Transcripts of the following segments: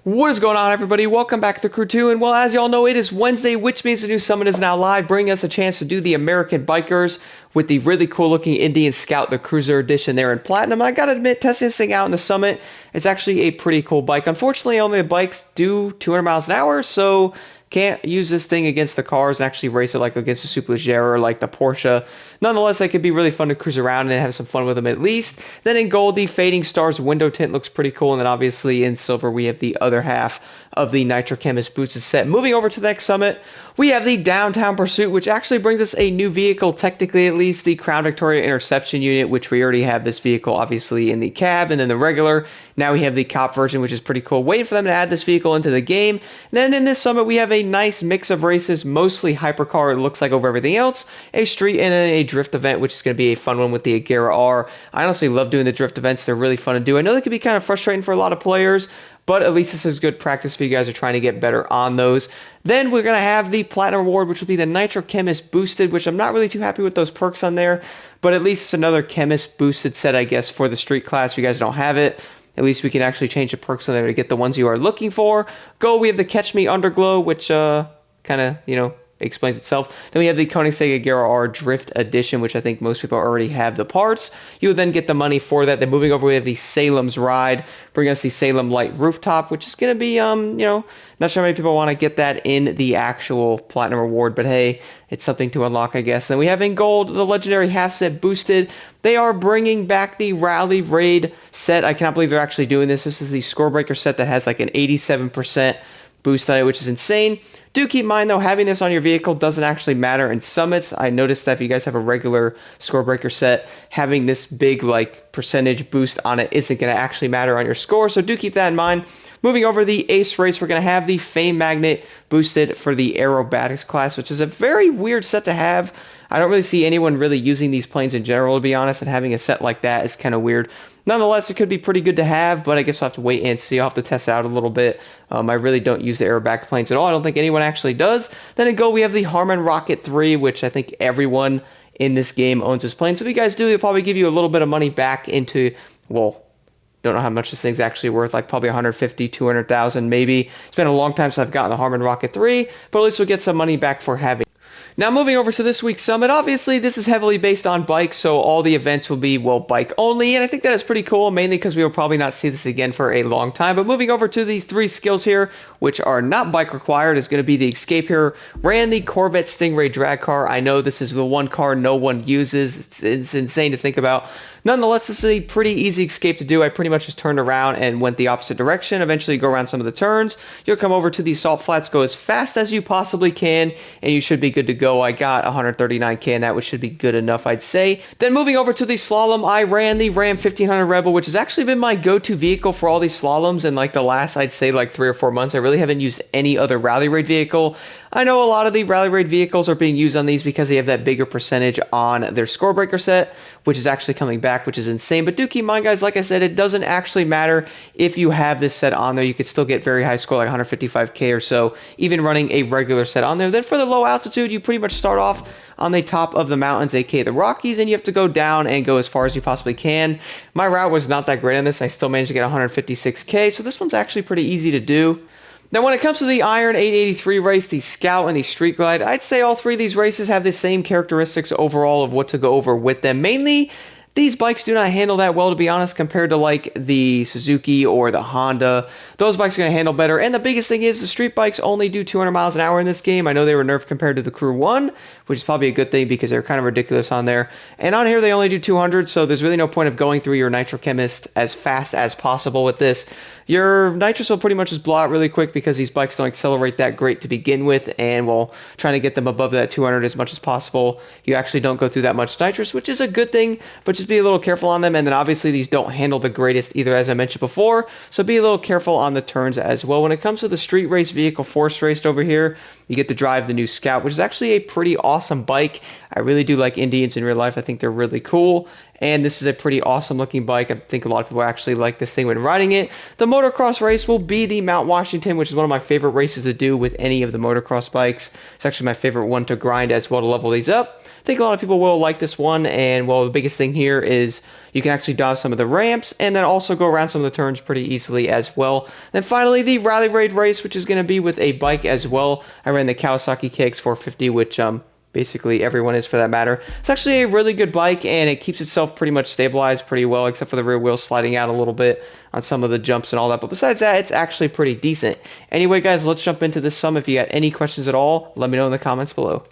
What is going on, everybody? Welcome back to Crew 2, and well, as y'all know, it is Wednesday, which means the new summit is now live, bringing us a chance to do the American Bikers with the really cool-looking Indian Scout, the Cruiser Edition there in Platinum. I gotta admit, testing this thing out in the summit, it's actually a pretty cool bike. Unfortunately, only the bikes do 200 miles an hour, so can't use this thing against the cars and actually race it like against the Superleggera or like the Porsche. Nonetheless, they could be really fun to cruise around and have some fun with them at least. Then in gold, the Fading Stars window tint looks pretty cool. And then obviously in silver, we have the other half of the Nitro Chemist boosted set. Moving over to the next summit, we have the Downtown Pursuit, which actually brings us a new vehicle, technically at least, the Crown Victoria Interception Unit, which we already have this vehicle obviously in the cab and then the regular. Now we have the cop version, which is pretty cool. Waiting for them to add this vehicle into the game. And then in this summit, we have a nice mix of races, mostly hypercar, it looks like, over everything else, a street, and then a drift event, which is going to be a fun one with the Agera R. I honestly love doing the drift events. They're really fun to do. I know they can be kind of frustrating for a lot of players, but at least this is good practice for you guys who are trying to get better on those. Then we're going to have the Platinum Reward, which will be the Nitro Chemist Boosted, which I'm not really too happy with those perks on there, but at least it's another Chemist Boosted set, I guess, for the street class if you guys don't have it. At least we can actually change the perks on there to get the ones you are looking for. Gold, we have the Catch Me Underglow, which kind of, explains itself. Then we have the Koenigsegg Agera R Drift Edition, which I think most people already have the parts. You'll then get the money for that. Then moving over, we have the Salem's Ride, bring us the Salem Light Rooftop, which is going to be, not sure how many people want to get that in the actual Platinum Reward, but hey, it's something to unlock, I guess. Then we have in gold the Legendary Half Set Boosted. They are bringing back the Rally Raid set. I cannot believe they're actually doing this. This is the Scorebreaker set that has like an 87% boost on it, which is insane. Do keep in mind, though, having this on your vehicle doesn't actually matter in summits. I noticed that if you guys have a regular Scorebreaker set, having this big percentage boost on it isn't going to actually matter on your score, so do keep that in mind. Moving over the Ace Race, we're going to have the Fame Magnet boosted for the Aerobatics class, which is a very weird set to have. I don't really see anyone really using these planes in general, to be honest, and having a set like that is kind of weird. Nonetheless, it could be pretty good to have, but I guess I'll have to wait and see. I'll have to test it out a little bit. I really don't use the aerobatic planes at all. I don't think anyone actually does. Then in gold, we have the Harman Rocket 3, which I think everyone in this game owns this plane. So if you guys do, they'll probably give you a little bit of money back into, well, don't know how much this thing's actually worth, like probably 150, 200,000 maybe. It's been a long time since I've gotten the Harman Rocket 3, but at least we'll get some money back for having. Now, moving over to this week's summit, obviously this is heavily based on bikes, so all the events will be, well, bike only, and I think that is pretty cool, mainly because we will probably not see this again for a long time. But moving over to these three skills here, which are not bike required, is going to be the Escape here. Ran the Corvette Stingray drag car. I know this is the one car no one uses. It's insane to think about. Nonetheless, this is a pretty easy escape to do. I pretty much just turned around and went the opposite direction. Eventually go around some of the turns. You'll come over to the salt flats, go as fast as you possibly can, and you should be good to go. I got 139k and that, which should be good enough, I'd say. Then moving over to the slalom, I ran the Ram 1500 Rebel, which has actually been my go-to vehicle for all these slaloms in the last, I'd say, 3 or 4 months. I really haven't used any other rally raid vehicle. I know a lot of the rally raid vehicles are being used on these because they have that bigger percentage on their Scorebreaker set, which is actually coming back, which is insane. But do keep in mind, guys, like I said, it doesn't actually matter if you have this set on there. You could still get very high score, like 155k or so, even running a regular set on there. Then for the low altitude, you pretty much start off on the top of the mountains, aka the Rockies, and you have to go down and go as far as you possibly can. My route was not that great on this. I still managed to get 156k, so this one's actually pretty easy to do. Now, when it comes to the Iron 883 race, the Scout, and the Street Glide, I'd say all three of these races have the same characteristics overall of what to go over with them. Mainly, these bikes do not handle that well, to be honest, compared to the Suzuki or the Honda. Those bikes are going to handle better. And the biggest thing is the street bikes only do 200 miles an hour in this game. I know they were nerfed compared to the Crew 1, which is probably a good thing because they're kind of ridiculous on there. And on here, they only do 200, so there's really no point of going through your Nitro Chemist as fast as possible with this. Your nitrous will pretty much just blow out really quick because these bikes don't accelerate that great to begin with, and while trying to get them above that 200 as much as possible, you actually don't go through that much nitrous, which is a good thing, but just be a little careful on them. And then obviously these don't handle the greatest either, as I mentioned before, so be a little careful on the turns as well. When it comes to the street race vehicle force raced over here, you get to drive the new Scout, which is actually a pretty awesome bike. I really do like Indians in real life. I think they're really cool. And this is a pretty awesome looking bike. I think a lot of people actually like this thing when riding it. The motocross race will be the Mount Washington, which is one of my favorite races to do with any of the motocross bikes. It's actually my favorite one to grind as well to level these up. I think a lot of people will like this one, and well, the biggest thing here is you can actually dodge some of the ramps and then also go around some of the turns pretty easily as well. Then finally, the Rally Raid race, which is going to be with a bike as well. I ran the Kawasaki KX450, which basically everyone is for that matter. It's actually a really good bike, and it keeps itself pretty much stabilized pretty well, except for the rear wheels sliding out a little bit on some of the jumps and all that. But besides that, it's actually pretty decent. Anyway, guys, let's jump into this sum. If you got any questions at all, let me know in the comments below.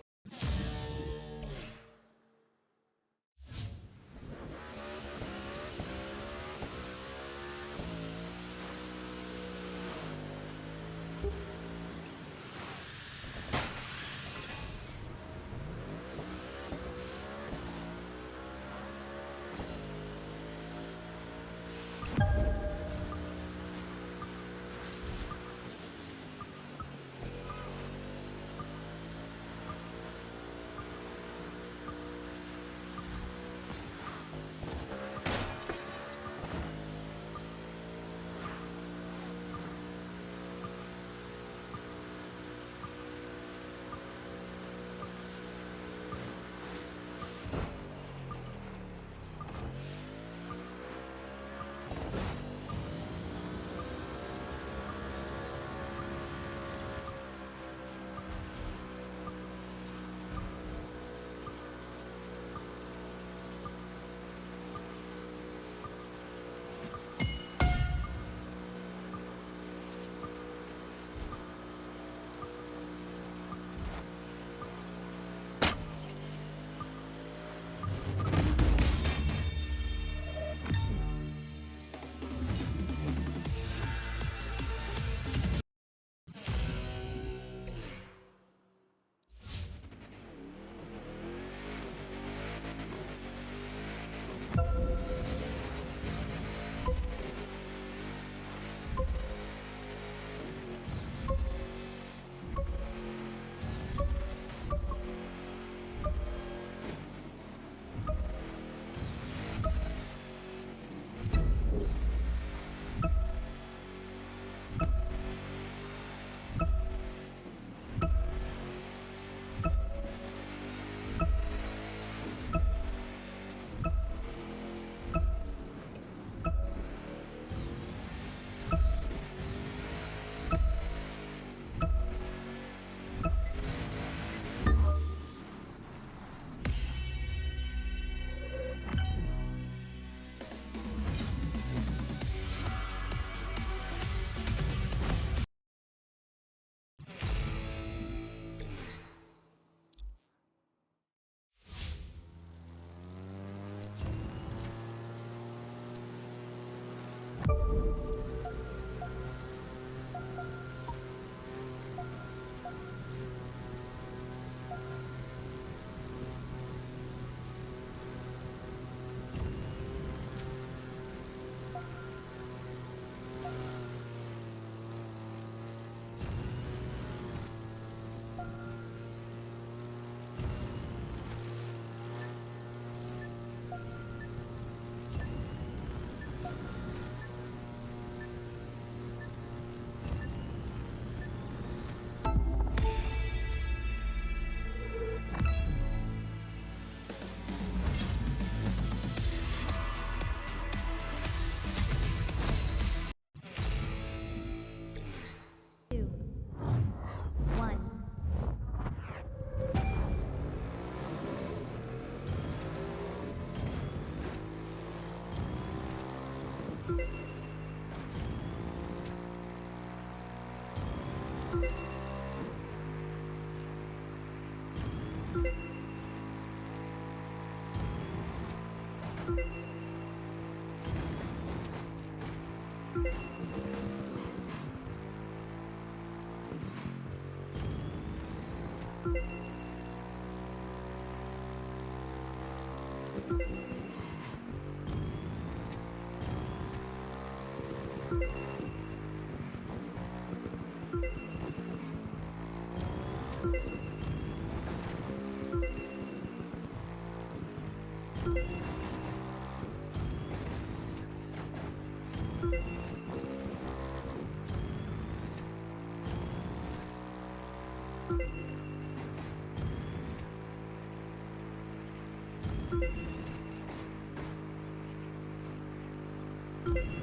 1.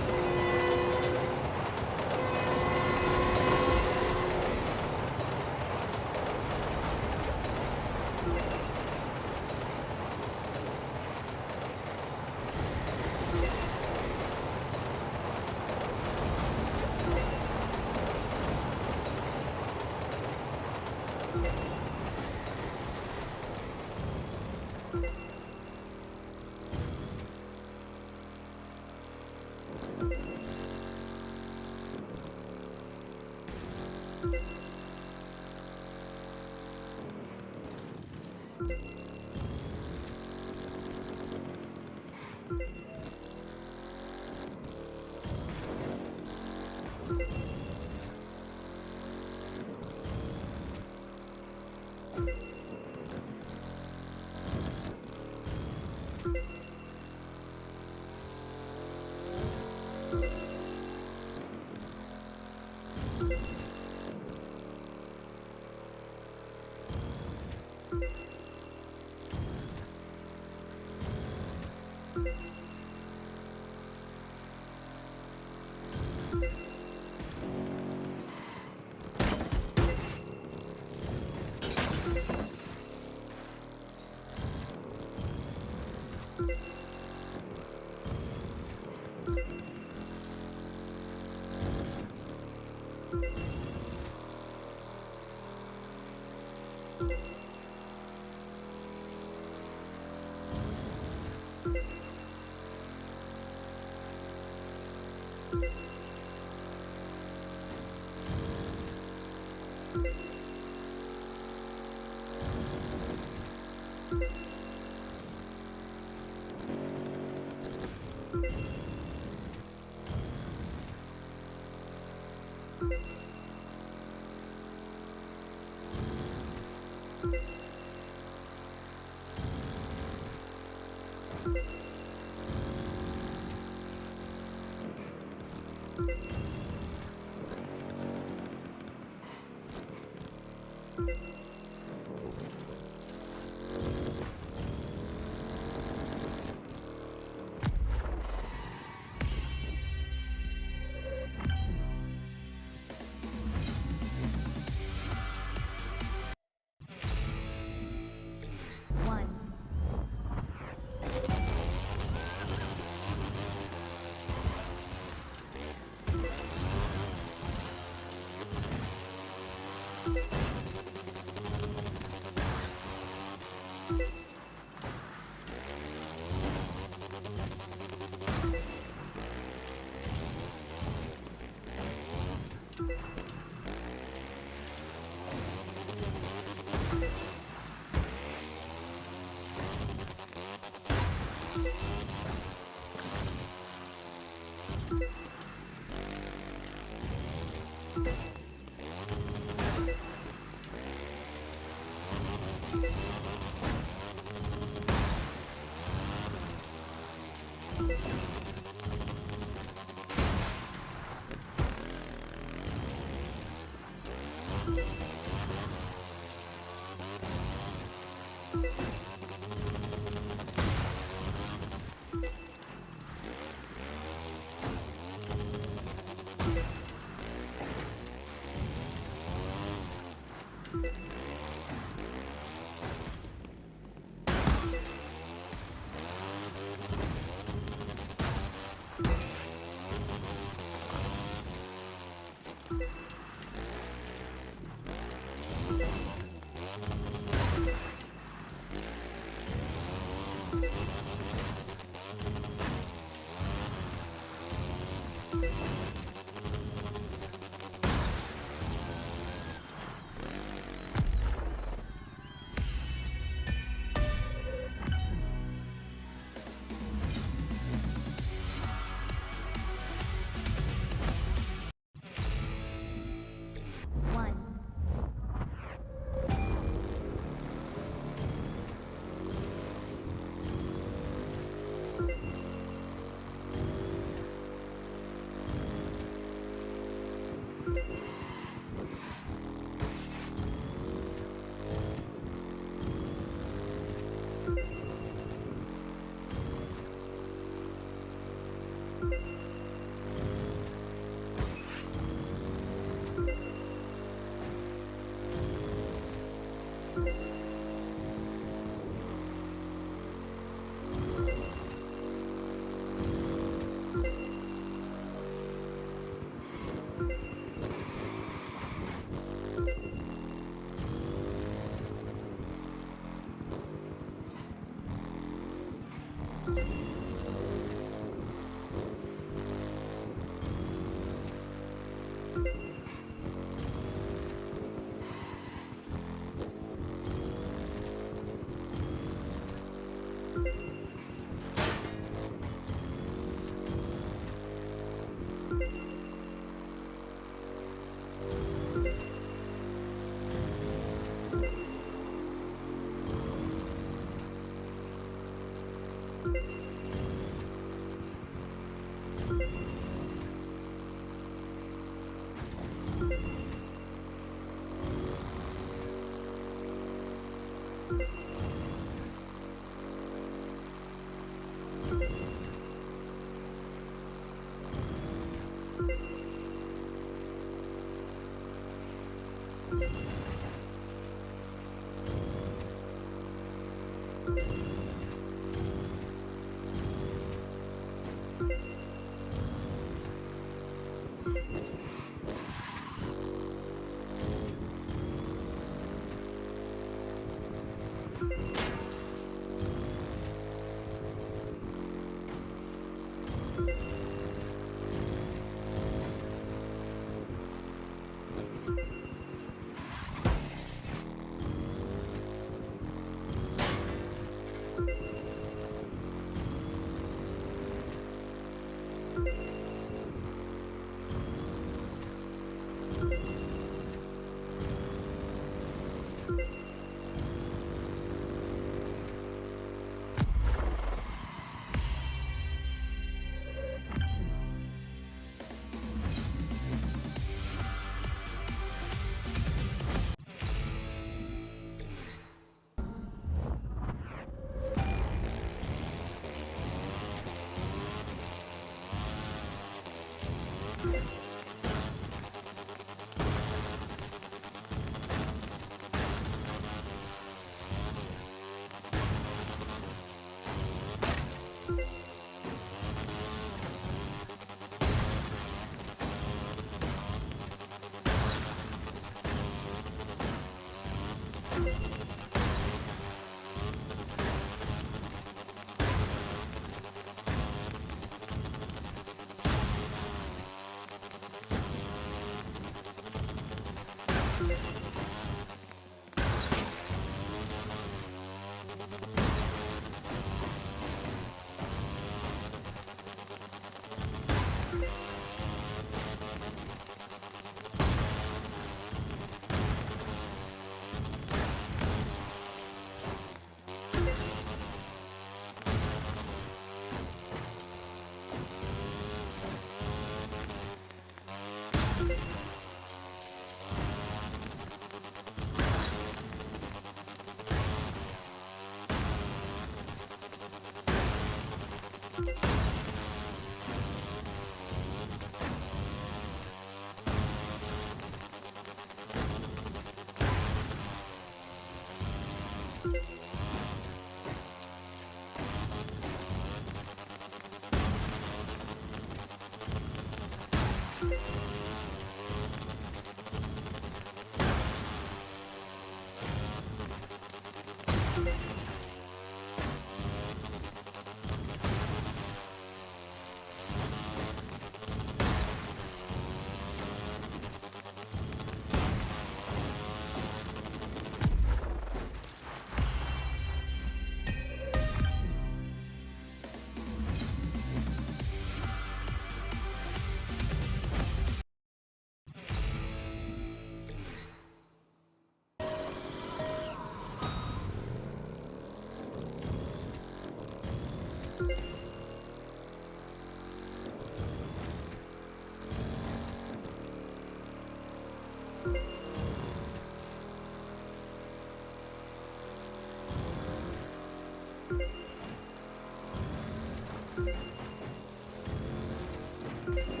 you